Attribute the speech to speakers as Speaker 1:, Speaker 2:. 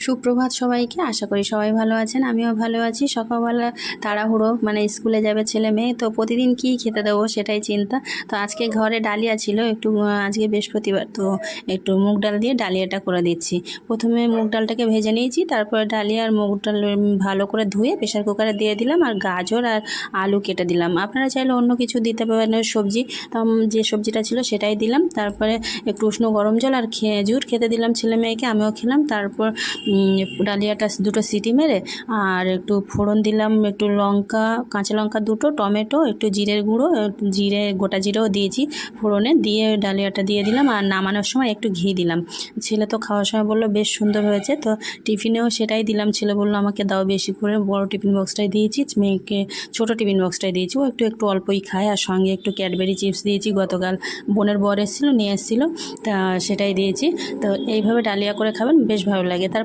Speaker 1: সুপ্রভাত সবাইকে। আশা করি সবাই ভালো আছেন, আমিও ভালো আছি। সকালবেলা তাড়াহুড়ো, মানে স্কুলে যাবে ছেলে মেয়ে, তো প্রতিদিন কী খেতে দেবো সেটাই চিন্তা। তো আজকে ঘরে ডালিয়া ছিল একটু, আজকে বৃহস্পতিবার, তো একটু মুগ ডাল দিয়ে ডালিয়াটা করে দিচ্ছি। প্রথমে মুগ ডালটাকে ভেজে নিয়েছি, তারপরে ডালিয়া আর মুগ ডাল ভালো করে ধুয়ে প্রেশার কুকারে দিয়ে দিলাম, আর গাজর আর আলু কেটে দিলাম। আপনারা চাইলে অন্য কিছু দিতে পারেন সবজি, তো যে সবজিটা ছিল সেটাই দিলাম। তারপরে একটু উষ্ণ গরম জল আর খেজুর খেতে দিলাম ছেলে মেয়েকে, আমিও খেলাম। তারপর ডালিয়াটা দুটো সিটি মেরে আর একটু ফোড়ন দিলাম, একটু লঙ্কা, কাঁচা লঙ্কা দুটো, টমেটো, একটু জিরের গুঁড়ো, জিরে গোটা জিরেও দিয়েছি ফোড়নে, দিয়ে ডালিয়াটা দিয়ে দিলাম। আর নামানোর সময় একটু ঘি দিলাম। ছেলে তো খাওয়ার সময় বললো বেশ সুন্দর হয়েছে, তো টিফিনেও সেটাই দিলাম। ছেলে বললো আমাকে দাও বেশি করে, বড় টিফিন বক্সটাই দিয়েছি, মেয়েকে ছোটো টিফিন বক্সটাই দিয়েছি, ও একটু একটু অল্পই খায়। আর সঙ্গে একটু ক্যাডবেরি চিপস দিয়েছি, গতকাল বোনের বর এসেছিলো নিয়ে এসেছিলো, তা সেটাই দিয়েছি। তো এইভাবে ডালিয়া করে খাবেন, বেশ ভালো লাগে। তার